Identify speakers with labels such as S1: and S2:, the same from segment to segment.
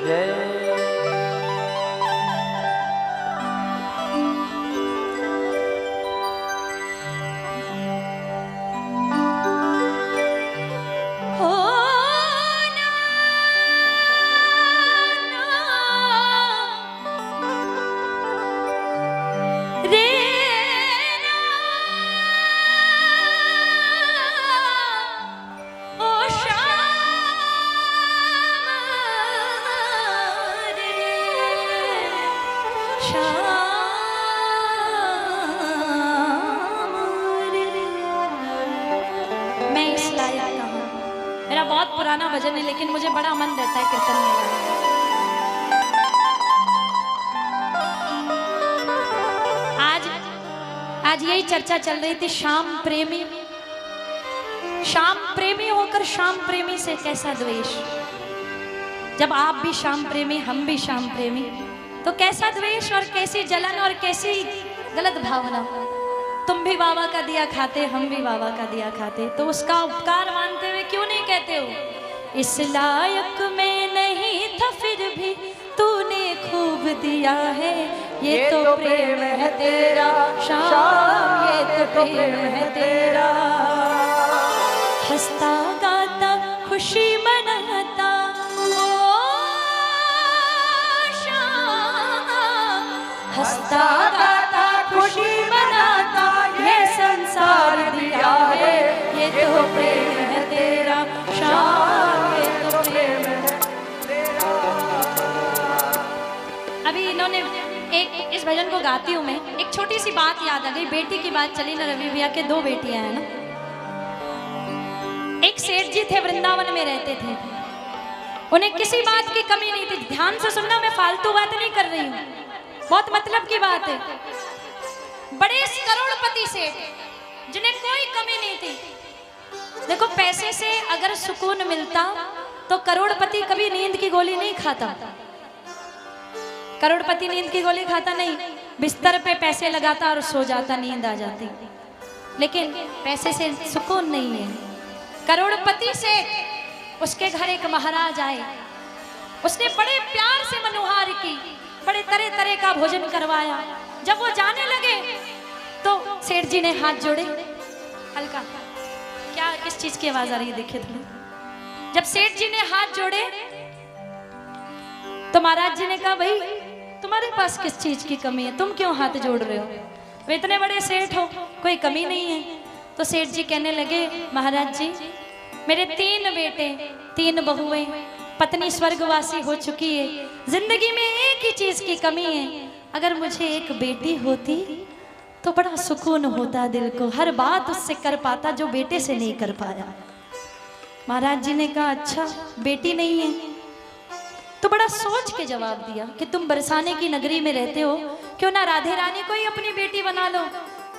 S1: जय।
S2: मेरा बहुत पुराना भजन है लेकिन मुझे बड़ा मन रहता है कीर्तन में गाने। आज यही चर्चा चल रही थी, श्याम प्रेमी होकर श्याम प्रेमी से कैसा द्वेष। जब आप भी श्याम प्रेमी, हम भी श्याम प्रेमी, तो कैसा द्वेष और कैसी जलन और कैसी गलत भावना। तुम भी बाबा का दिया खाते, हम भी बाबा का दिया खाते, तो उसका उपकार मानते हुए क्यों नहीं कहते हो, इस लायक में नहीं था फिर भी तूने खूब दिया है, ये तो प्रेम है तेरा श्याम, ये तो प्रेम है तेरा। हंसता गाता खुशी मनाता ओ श्याम, हंसता गाता खुशी मनाता, ये संसार दिया है, ये तो प्रेम है तेरा श्याम, ये तो प्रेम है तेरा। अभी इन्होंने एक इस भजन को गाती हूँ मैं, एक छोटी सी बात याद आ गई। बेटी की बात चली ना, रवि भैया के 2 बेटियां हैं ना। एक सेठ जी थे, वृंदावन में रहते थे, उन्हें किसी बात की कमी नहीं थी। ध्यान से सुनना, मैं फालतू बात नहीं कर रही हूँ, बहुत मतलब की बात है। बड़े करोड़पति सेठ जिन्हें कोई कमी नहीं थी। देखो, पैसे से अगर सुकून मिलता तो करोड़पति कभी नींद की गोली नहीं खाता। करोड़पति नींद की गोली खाता नहीं, बिस्तर पे पैसे लगाता और सो जाता, नींद आ जाती। लेकिन पैसे से सुकून नहीं है। करोड़पति से उसके घर एक महाराज आए, उसने बड़े प्यार से मनुहार की, बड़े तरह तरह का भोजन करवाया। जब वो जाने लगे तो सेठ जी ने हाथ जोड़े। हल्का क्या, किस चीज की आवाज आ रही है, देखिए थोड़ी। जब सेठ जी ने हाथ जोड़े तो महाराज जी ने कहा, भाई तुम्हारे पास किस चीज की कमी है, तुम क्यों हाथ जोड़ रहे हो, वे इतने बड़े सेठ हो, कोई कमी नहीं है। तो सेठ जी कहने लगे, महाराज जी मेरे 3 बेटे 3 बहुएं, पत्नी स्वर्गवासी हो चुकी है, जिंदगी में एक ही चीज की कमी है, अगर मुझे एक बेटी होती तो बड़ा सुकून होता दिल को, हर बात उससे कर पाता जो बेटे से नहीं कर पाया। महाराज जी ने कहा, अच्छा बेटी नहीं है, तो बड़ा सोच के जवाब दिया कि तुम बरसाने की नगरी में रहते हो, क्यों ना राधे रानी को ही अपनी बेटी बना लो।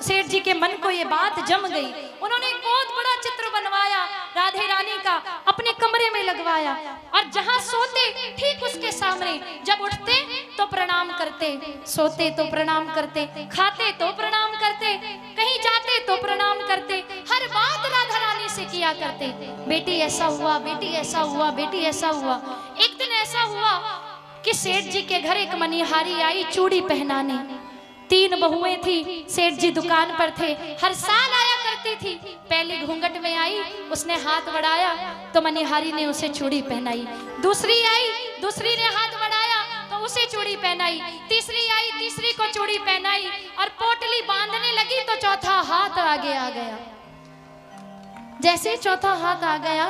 S2: सेठ जी के मन को ये बात जम गई। उन्होंने एक बहुत बड़ा चित्र बनवाया राधे रानी का, अपने कमरे में लगवाया, और जहां सोते ठीक उसके सामने, जब उठते तो प्रणाम करते, सोते तो प्रणाम करते, खाते तो प्रणाम करते, कहीं जाते तो प्रणाम करते, हर बात राधा रानी से किया करते। बेटी ऐसा हुआ, बेटी ऐसा हुआ, बेटी ऐसा हुआ। एक दिन ऐसा हुआ कि सेठ जी के घर एक मनिहारी आई चूड़ी पहनाने। 3 बहुएं थी, सेठ जी दुकान पर थे, हर साल आया करती थी। पहली घूंघट में आई, उसने हाथ बढ़ाया तो मनिहारी ने उसे चूड़ी पहनाई। दूसरी आई, दूसरी ने हाथ बढ़ाया तो उसे चूड़ी पहनाई। तीसरी आई, तीसरी को चूड़ी पहनाई, और पोटली बांधने लगी तो चौथा हाथ आगे आ गया। जैसे चौथा हाथ आ गया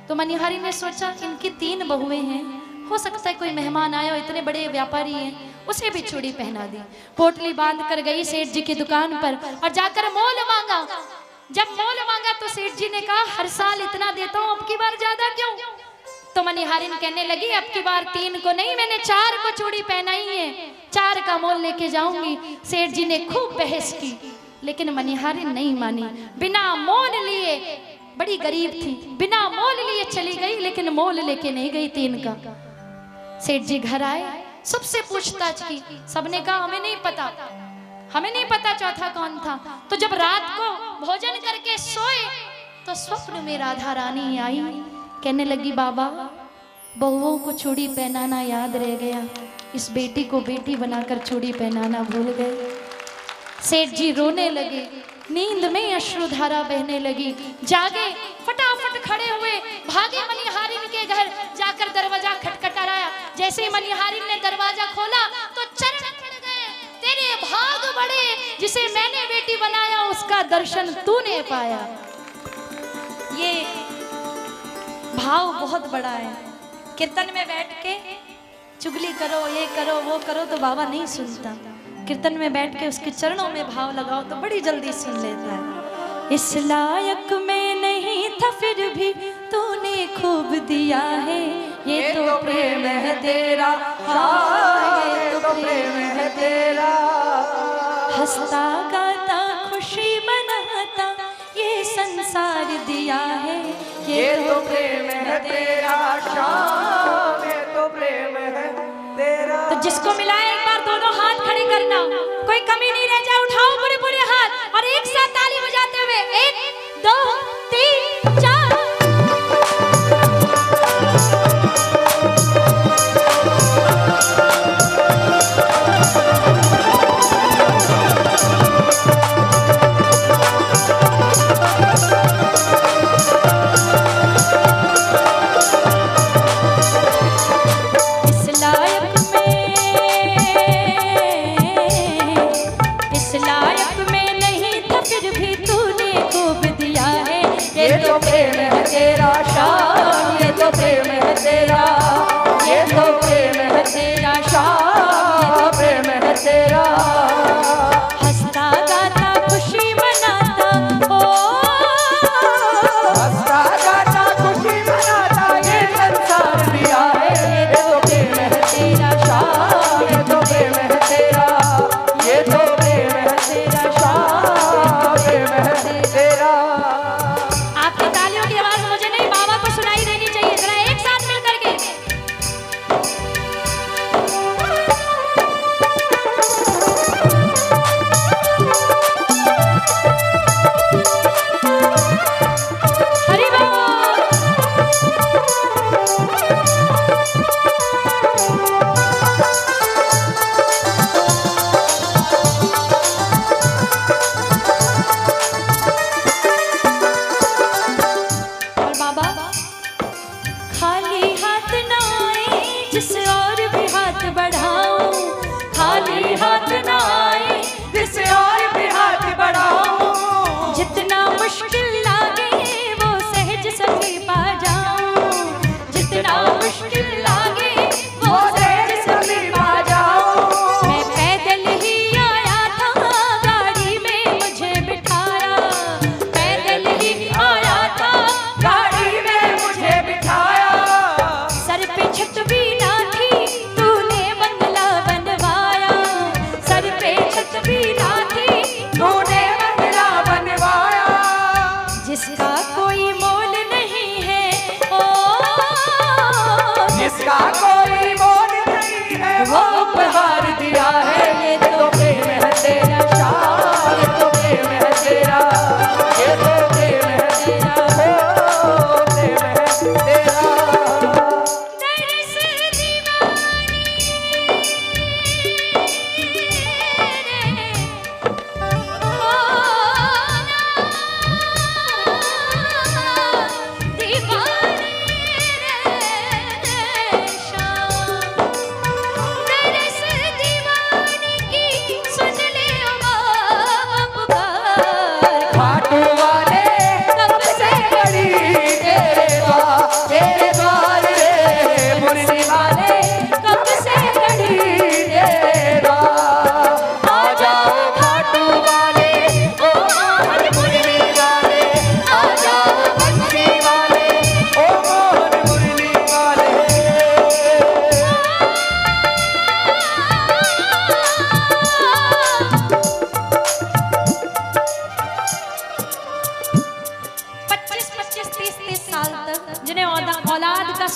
S2: तो मनिहारी ने सोचा, इनकी 3 बहुएं हैं, हो सकता है कोई मेहमान आया हो, इतने बड़े व्यापारी हैं, उसे भी चूड़ी पहना दी। पोटली बांध कर गई सेठ जी की दुकान पर और जाकर मोल मांगा। जब मोल मांगा तो सेठ जी ने कहा, हर साल इतना देता हूँ, अब की बार ज्यादा क्यों? तो मनिहारिन कहने लगी, अब की बार 3 को नहीं, मैंने 4 को चूड़ी पहनाई है, 4 का मोल लेके जाऊंगी। सेठ जी ने खूब बहस की, लेकिन मनिहारिन नहीं मानी। बिना मोल लिए, बड़ी गरीब थी, बिना मोल लिए चली गई, लेकिन मोल लेके नहीं गई 3 का। सेठ जी घर आए, सबसे पूछताछ की, सबने कहा हमें नहीं पता, हमें नहीं पता चौथा कौन था। तो जब रात को भोजन करके सोए तो स्वप्न में राधा रानी आई, कहने लगी, बाबा बहुओं को चूड़ी पहनाना याद रह गया, इस बेटी को बेटी बनाकर चूड़ी पहनाना भूल गए। सेठ जी रोने लगे, नींद में अश्रुधारा बहने लगी। जागे, फटाफट खड़े हुए, भागे मनिहारिन के घर, जाकर दरवाजा खटखटाया। जैसे ही मनिहारिन ने दरवाजा खोला तो चरण पड़ गए, तेरे भाग बड़े, जिसे मैंने बेटी बनाया उसका दर्शन तूने पाया। ये भाव बहुत बड़ा है। कीर्तन में बैठ के चुगली करो, ये करो, वो करो तो बाबा नहीं सुनता। कीर्तन में बैठ के उसके चरणों में भाव लगाओ तो बड़ी जल्दी सुन लेता है। इस लायक में नहीं था फिर भी तूने खूब दिया है, ये तो प्रेम है तेरा, हाँ ये तो प्रेम है तेरा। हंसता गाता खुशी मनाता ये संसार दिया है, ये तो प्रेम है तेरा, शाम ये तो प्रेम है तेरा। तो जिसको मिला एक बार दोनों हाथ खड़े करना, कोई कमी नहीं रह जाए, उठाओ पूरे पूरे हाथ और एक साथ ताली बजाते हुए 1 2 3 4।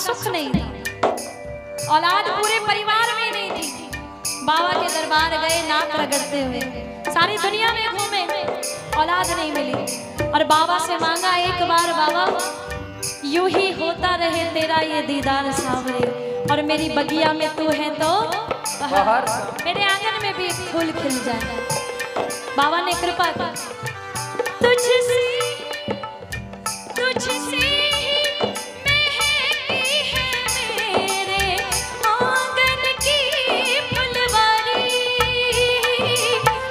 S2: सुख नहीं थी, औलाद पूरे परिवार में नहीं थी। बाबा के दरबार गए नाक रगड़ते हुए, सारी दुनिया में घूमे, औलाद नहीं मिली और बाबा से मांगा एक बार, बाबा यूं ही होता रहे तेरा ये दीदार सावरे, और मेरी बगिया में तू है तो बाहर, मेरे आंगन में भी एक फूल खिल जाए। बाबा ने कृपा की, तुझसे तुझसे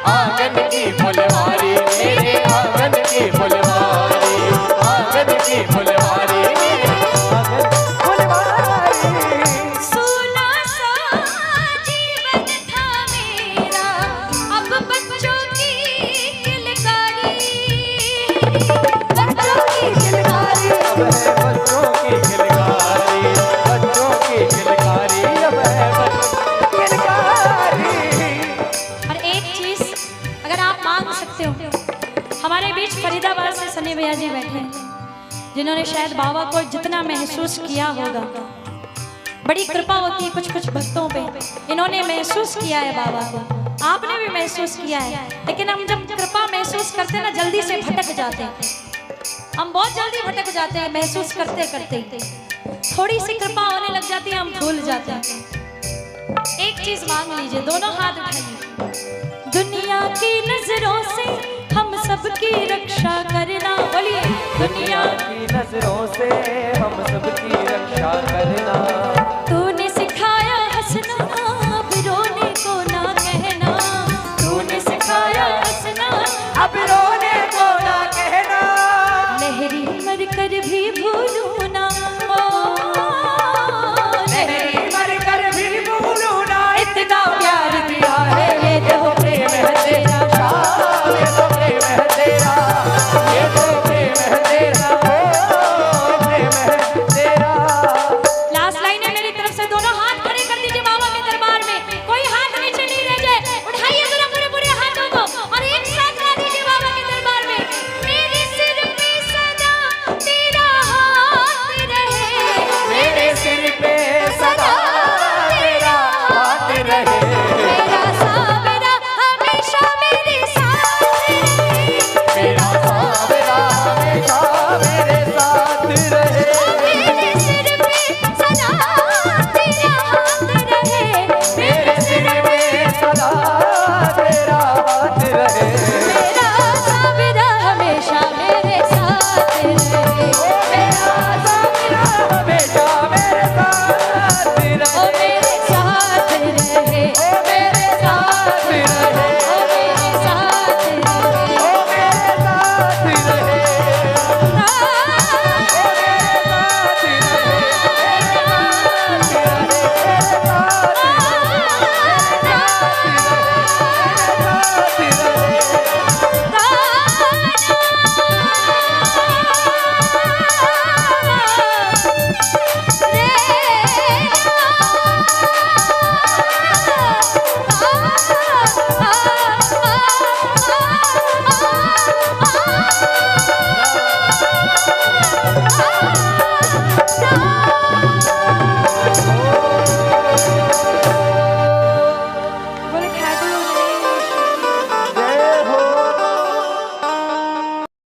S1: आंगन की फुलवारी, मेरे आंगन की फुलवारी, आंगन की फुलवारी, आंगन फुलवारी।
S2: सोना सा जीवन था मेरा, अब बच्चों की किलकारी, बच्चों की किलकारी,
S1: अब है बच्चों की किलकारी, बच्चों की किलकारी, अब है बच्चों की किलकारी।
S2: और एक चीज अगर आप मांग सकते हो, हमारे बीच फरीदाबाद से सनी भैया जी बैठे हैं, जिन्होंने शायद बाबा को जितना महसूस किया होगा, बड़ी कृपा होती है कुछ कुछ भक्तों पे, इन्होंने महसूस किया है बाबा को, आपने भी महसूस किया है। लेकिन हम जब कृपा महसूस करते हैं ना, जल्दी से भटक जाते हैं, हम बहुत जल्दी भटक जाते हैं महसूस करते करते, थोड़ी सी कृपा होने लग जाती है हम भूल जाते हैं। एक चीज मांग लीजिए, दोनों हाथ उठाइए, दुनिया की नजरों से हम सबकी रक्षा करना, बोलिए दुनिया
S1: की नजरों से हम सबकी रक्षा करना।
S2: तूने सिखाया हंसना, अब रोने को ना कहना, तूने सिखाया हंसना,
S1: अब रोने को ना कहना,
S2: लहरी मर कर भी भूलू ना,
S1: लहरी मर कर भी भूलू ना, इतना प्यार दिया है ये तो प्रेम है तेरा, ये तो प्रेम है तेरा, ये तो प्रेम है तेरा, ओ प्रेम है तेरा।
S2: लास्ट लाइन है मेरी तरफ से, दोनों हाथ खड़े कर दीजिए बाबा के दरबार में, कोई हाथ नीचे नहीं रह जाए, उठाइए जरा पूरे पूरे हाथों को और एक साथ गा दीजिए बाबा के दरबार में, मेरे सिर पे सदा तेरा हाथ रहे,
S1: मेरे सिर पे सदा तेरा हाथ रहे,
S2: मेरा सावरा हमेशा मेरे साथ रहे,
S1: मेरा सावरा हमेशा मेरे साथ रहे,
S2: मेरे सिर पे सदा तेरा हाथ रहे,
S1: मेरे सिर पे सदा तेरा हाथ रहे,
S2: मेरा सावरा हमेशा मेरे साथ रहे,
S1: मेरा सावरा हमेशा मेरे साथ रहे,
S2: ओ मेरे साथ रहे,
S1: ओ मेरे साथ रहे,
S2: ओ मेरे साथ रहे,
S1: ओ मेरे साथ रहे,
S2: रे